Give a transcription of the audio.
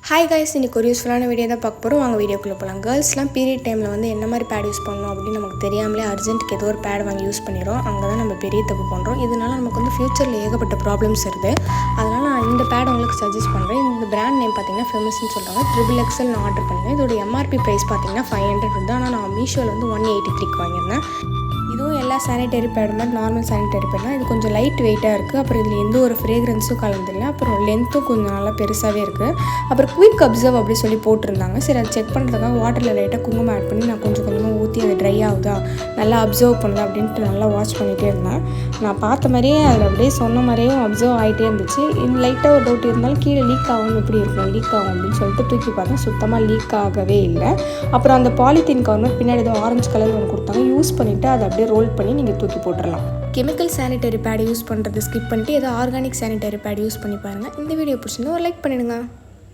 Hi guys, இன்றைக்கி ஒரு யூஸ்ஃபுல்லான வீடியோ தான் பார்க்க போகிறோம். வாங்க வீடியோக்குள்ளே போகலாம். கேர்ள்ஸ்லாம் பீரியட் டைமில் வந்து என்ன மாதிரி பேட் யூஸ் பண்ணணும் அப்படின்னு நமக்கு தெரியாமலே அர்ஜென்ட்டுக்கு ஏதோ ஒரு பேட் வாங்கி யூஸ் பண்ணிடுறோம். அங்கே தான் நம்ம பெரிய தப்பு பண்ணுறோம். இதனால நமக்கு வந்து ஃப்யூச்சரில் ஏகப்பட்ட ப்ராப்ளம்ஸ் வருது. அதனால் நான் இந்த பேட் உங்களுக்கு சஜஸ்ட் பண்ணுறேன். இந்த பிராண்ட் நேம் பார்த்தீங்கன்னா ஃபேமஸ்ன்னு சொல்கிறாங்க. XXL நான் ஆர்டர் பண்ணேன். இதோட எம்ஆர்பி ப்ரைஸ் பார்த்தீங்கன்னா 500 வந்து. ஆனால் நான் மீஷோவில் வந்து 183க்கு வாங்கியிருந்தேன். இதுவும் எல்லா சானிடரி பேட் மாதிரி நார்மல் சானிடரி பேட் தான். இது கொஞ்சம் லைட் வெயிட்டாக இருக்குது. அப்புறம் இதில் எந்த ஒரு ஃப்ரேக்ரன்ஸும் கலந்துஇல்லை. அப்புறம் லென்த்தும் கொஞ்சம் நல்லா பெருசாகவே இருக்குது. அப்புறம் குயிக் அப்சர்வ் அப்படி சொல்லி போட்டிருந்தாங்க. சரி, அதை செக் பண்ணுறதுக்காக வாட்டரில் லைட்டாக குங்குமம் ஆட் பண்ணி நான் கொஞ்சம் கொஞ்சமாக ஊற்றி அது ட்ரை ஆகுதா, நல்லா அப்சர்வ் பண்ணுதா அப்படின்ட்டு நல்லா வாட்ச் பண்ணிகிட்டே இருந்தேன். நான் பார்த்த மாதிரியே அதில் அப்படியே சொன்ன மாதிரியும் அப்சர்வ் ஆகிட்டே இருந்துச்சு. இன்னும் லைட்டாக ஒரு டவுட் இருந்தாலும் கீழே லீக் ஆகும், எப்படி இருக்கும் லீக் ஆகும் அப்படின்னு சொல்லிட்டு தூக்கி பார்த்தேன். சுத்தமாக லீக் ஆகவே இல்லை. அப்புறம் அந்த பாலித்தீன் கவர்னர் பின்னாடி ஏதோ ஆரஞ்சு கலர் ஒன்று கொடுத்தாங்க. யூஸ் பண்ணிவிட்டு அதை அப்படியே ரோல் பண்ணி நீங்கள் தூக்கி போட்டுடலாம். கெமிக்கல் சானிடரி பேட் யூஸ் பண்ணுறது ஸ்கிப் பண்ணிட்டு ஏதோ ஆர்கானிக் சானிடரி பேட் யூஸ் பண்ணி பாருங்கள். இந்த வீடியோ பிடிச்சிருந்தா ஒரு லைக் பண்ணிடுங்க.